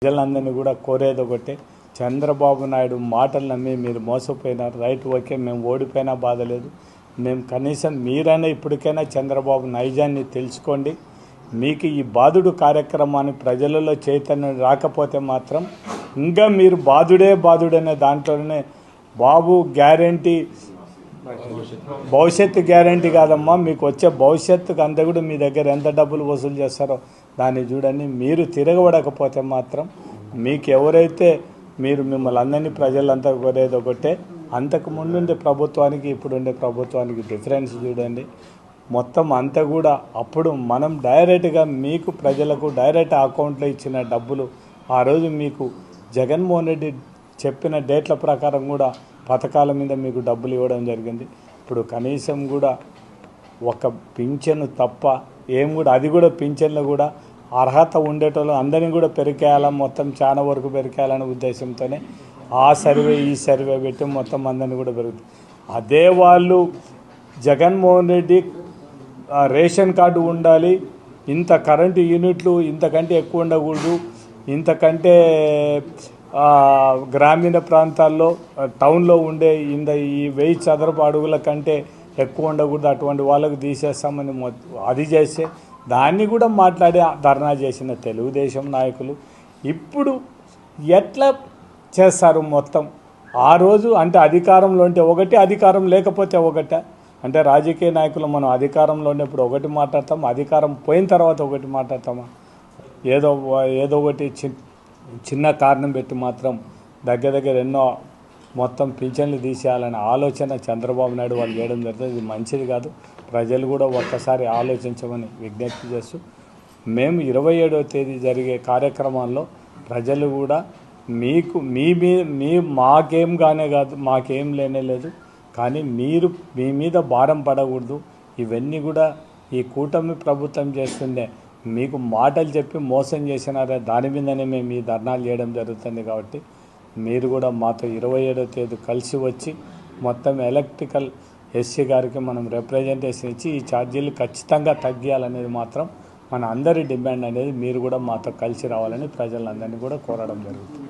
ప్రజలందరినీ కూడా కోరేది ఒకటే, చంద్రబాబు నాయుడు మాటలు నమ్మి మీరు మోసపోయినారు. రైట్, ఓకే, మేము ఓడిపోయినా బాధ లేదు. మేము కనీసం మీరైనా ఇప్పటికైనా చంద్రబాబు నైజాన్ని తెలుసుకోండి. మీకు ఈ బాధుడు కార్యక్రమాన్ని ప్రజలలో చైతన్యం రాకపోతే మాత్రం ఇంకా మీరు బాధుడనే దాంట్లోనే బాబు గ్యారంటీ, భవిష్యత్తు గ్యారంటీ కాదమ్మా, మీకు వచ్చే భవిష్యత్తుకు అంతా కూడా మీ దగ్గర ఎంత డబ్బులు వసూలు చేస్తారో దాన్ని చూడండి. మీరు తిరగబడకపోతే మాత్రం మీకు ఎవరైతే మిమ్మల్ని అందరినీ ప్రజలంతా కోరేది ఒకటే, అంతకు ముందుండే ప్రభుత్వానికి ఇప్పుడుండే ప్రభుత్వానికి డిఫరెన్స్ చూడండి. మొత్తం అంతా కూడా అప్పుడు మనం డైరెక్ట్గా మీకు ప్రజలకు డైరెక్ట్ అకౌంట్లో ఇచ్చిన డబ్బులు ఆ రోజు మీకు జగన్మోహన్ రెడ్డి చెప్పిన డేట్ల ప్రకారం కూడా పథకాల మీద మీకు డబ్బులు ఇవ్వడం జరిగింది. ఇప్పుడు కనీసం కూడా ఒక పింఛను తప్ప ఏం కూడా, అది కూడా పింఛన్లు కూడా అర్హత ఉండేటోళ్ళు అందరినీ కూడా పెరికేయాలా, మొత్తం చాలా వరకు పెరికేయాలనే ఉద్దేశంతోనే ఆ సర్వే ఈ సర్వే పెట్టి మొత్తం అందరినీ కూడా పెరుగుతుంది. అదే వాళ్ళు జగన్మోహన్ రెడ్డి రేషన్ కార్డు ఉండాలి, ఇంత కరెంటు యూనిట్లు ఇంతకంటే ఎక్కువ ఉండకూడదు, ఇంతకంటే గ్రామీణ ప్రాంతాల్లో టౌన్లో ఉండే ఈ 1000 చదరపు అడుగుల కంటే ఎక్కువ ఉండకూడదు, అటువంటి వాళ్ళకు తీసేస్తామని అది చేస్తే దాన్ని కూడా మాట్లాడి ధర్నా చేసిన తెలుగుదేశం నాయకులు ఇప్పుడు ఎట్లా చేస్తారు మొత్తం? ఆ రోజు అంటే అధికారంలో ఉంటే ఒకటి, అధికారం లేకపోతే ఒకటే. అంటే రాజకీయ నాయకులు మనం అధికారంలో ఉన్నప్పుడు ఒకటి మాట్లాడతాం, అధికారం పోయిన తర్వాత ఒకటి మాట్లాడతామా? ఏదో ఒకటి చిన్న కారణం పెట్టి మాత్రం దగ్గర ఎన్నో మొత్తం పింఛన్లు తీసేయాలనే ఆలోచన చంద్రబాబు నాయుడు వాళ్ళు చేయడం జరుగుతుంది. ఇది మంచిది కాదు. ప్రజలు కూడా ఒక్కసారి ఆలోచించమని విజ్ఞప్తి చేస్తూ, మేము 27వ తేదీ జరిగే కార్యక్రమాల్లో ప్రజలు కూడా మీకు మాకేం కానే కాదు, మాకేం లేదు, కానీ మీరు మీ మీద భారం పడకూడదు. ఇవన్నీ కూడా ఈ కూటమి ప్రభుత్వం చేస్తుండే మీకు మాటలు చెప్పి మోసం చేసినారే, దాని మీదనే మేము ఈ ధర్నాలు చేయడం జరుగుతుంది. కాబట్టి మీరు కూడా మాతో 27వ తేదీ కలిసి వచ్చి మొత్తం ఎలక్ట్రికల్ ఎస్సీ గారికి మనం రిప్రజెంటేషన్ ఇచ్చి ఈ ఛార్జీలు ఖచ్చితంగా తగ్గియాలనేది మాత్రం మన అందరి డిమాండ్ అనేది. మీరు కూడా మాతో కలిసి రావాలని ప్రజలందరినీ కూడా కోరడం జరుగుతుంది.